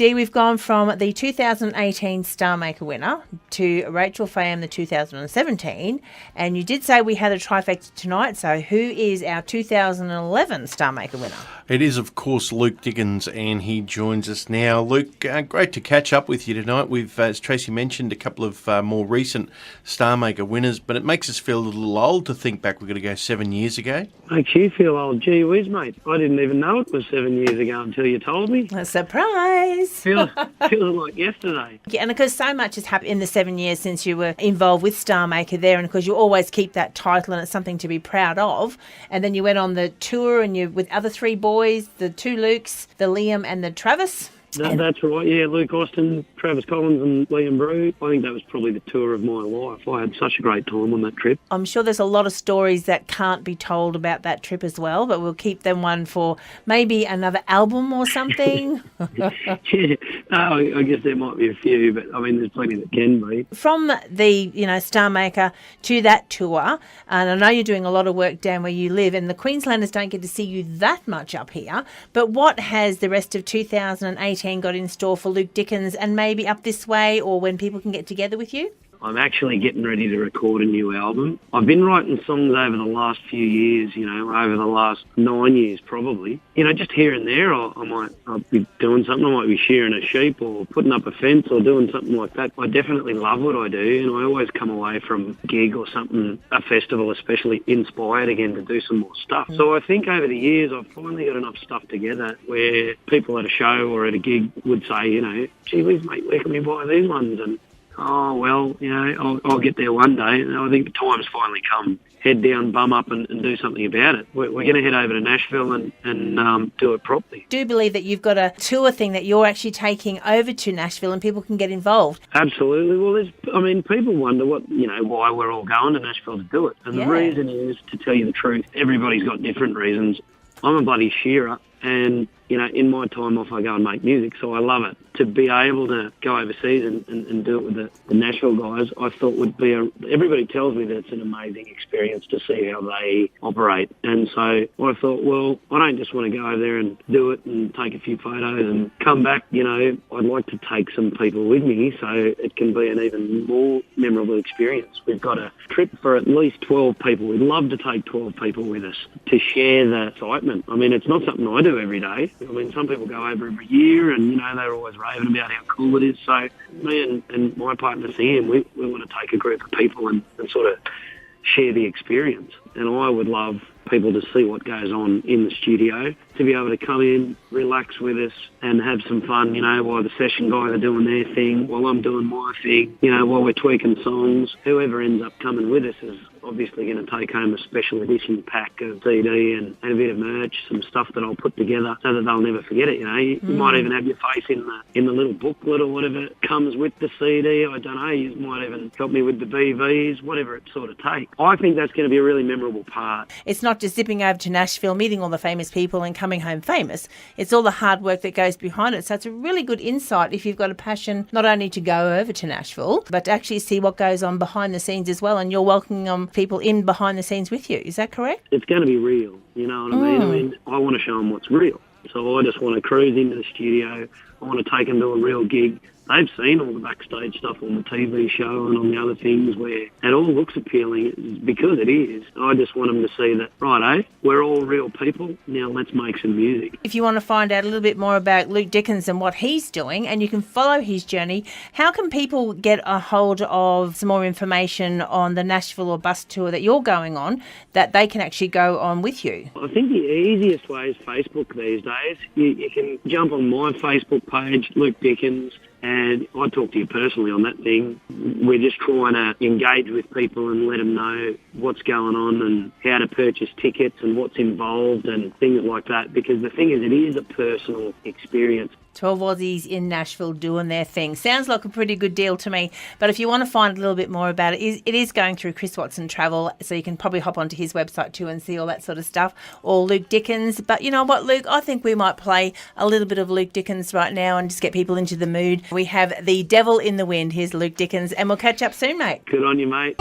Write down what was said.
D, we've gone from the 2018 Star Maker winner to Rachel Pham, the 2017, and you did say we had a trifecta tonight, so who is our 2011 Star Maker winner? It is, of course, Luke Dickens, and he joins us now. Luke, great to catch up with you tonight. We've, as Tracy mentioned, a couple of more recent Star Maker winners, but it makes us feel a little old to think back. We're going to go 7 years ago. Makes you feel old. Gee whiz, mate. I didn't even know it was 7 years ago until you told me. A surprise. Feels like yesterday. Yeah, and of course, so much has happened in the 7 years since you were involved with Star Maker there, and of course, you always keep that title, and it's something to be proud of. And then you went on the tour, and you with other three boys, the two Lukes, the Liam and the Travis. That's right, yeah. Luke Austin, Travis Collins and Liam Brew. I think that was probably the tour of my life. I had such a great time on that trip. I'm sure there's a lot of stories that can't be told about that trip as well, but we'll keep them one for maybe another album or something. Yeah, no, I guess there might be a few, but I mean, there's plenty that can be. From the, Star Maker to that tour, and I know you're doing a lot of work down where you live, and the Queenslanders don't get to see you that much up here, but what has the rest of 2018 got in store for Luke Dickens, and maybe up this way or when people can get together with you? I'm actually getting ready to record a new album. I've been writing songs over the last few years, over the last 9 years probably. Just here and there I'll be doing something. I might be shearing a sheep or putting up a fence or doing something like that. I definitely love what I do, and I always come away from a gig or something, a festival especially, inspired again to do some more stuff. So I think over the years I've finally got enough stuff together where people at a show or at a gig would say, gee whiz mate, where can we buy these ones? And oh, well, I'll get there one day. And I think the time's finally come. Head down, bum up and do something about it. We're going to head over to Nashville and do it properly. Do believe that you've got a tour thing that you're actually taking over to Nashville and people can get involved. Absolutely. Well, people wonder why we're all going to Nashville to do it. And the reason is, to tell you the truth, everybody's got different reasons. I'm a bloody shearer, and in my time off I go and make music, so I love it. To be able to go overseas and do it with the Nashville guys, I thought would be everybody tells me that it's an amazing experience to see how they operate. And so I thought, well, I don't just want to go over there and do it and take a few photos and come back. I'd like to take some people with me so it can be an even more memorable experience. We've got a trip for at least 12 people. We'd love to take 12 people with us to share the excitement. I mean, it's not something I do every day. I mean, some people go over every year and, they're always raving about how cool it is. So me and my partner Sam, we want to take a group of people and sort of share the experience. And I would love people to see what goes on in the studio, to be able to come in, relax with us and have some fun, while the session guys are doing their thing, while I'm doing my thing, while we're tweaking songs. Whoever ends up coming with us is obviously going to take home a special edition pack of CD and a bit of merch, some stuff that I'll put together so that they'll never forget it. You might even have your face in the little booklet or whatever comes with the CD. I don't know. You might even help me with the BVs, whatever it sort of takes. I think that's going to be a really memorable part. It's not just zipping over to Nashville, meeting all the famous people and coming home famous. It's all the hard work that goes behind it. So it's a really good insight if you've got a passion not only to go over to Nashville, but to actually see what goes on behind the scenes as well. And you're welcoming people in behind the scenes with you. Is that correct? It's going to be real. You know what I mean? I mean, I want to show them what's real. So I just want to cruise into the studio. I want to take them to a real gig. They've seen all the backstage stuff on the TV show and on the other things where it all looks appealing because it is. I just want them to see that, right, we're all real people. Now let's make some music. If you want to find out a little bit more about Luke Dickens and what he's doing, and you can follow his journey, how can people get a hold of some more information on the Nashville or bus tour that you're going on that they can actually go on with you? I think the easiest way is Facebook these days. You can jump on my Facebook page, Luke Dickens, and I talk to you personally on that thing. We're just trying to engage with people and let them know what's going on and how to purchase tickets and what's involved and things like that. Because the thing is, it is a personal experience. 12 Aussies in Nashville doing their thing. Sounds like a pretty good deal to me. But if you want to find a little bit more about it, it is going through Chris Watson Travel, so you can probably hop onto his website too and see all that sort of stuff, or Luke Dickens. But you know what, Luke? I think we might play a little bit of Luke Dickens right now and just get people into the mood. We have The Devil in the Wind. Here's Luke Dickens, and we'll catch up soon, mate. Good on you, mate.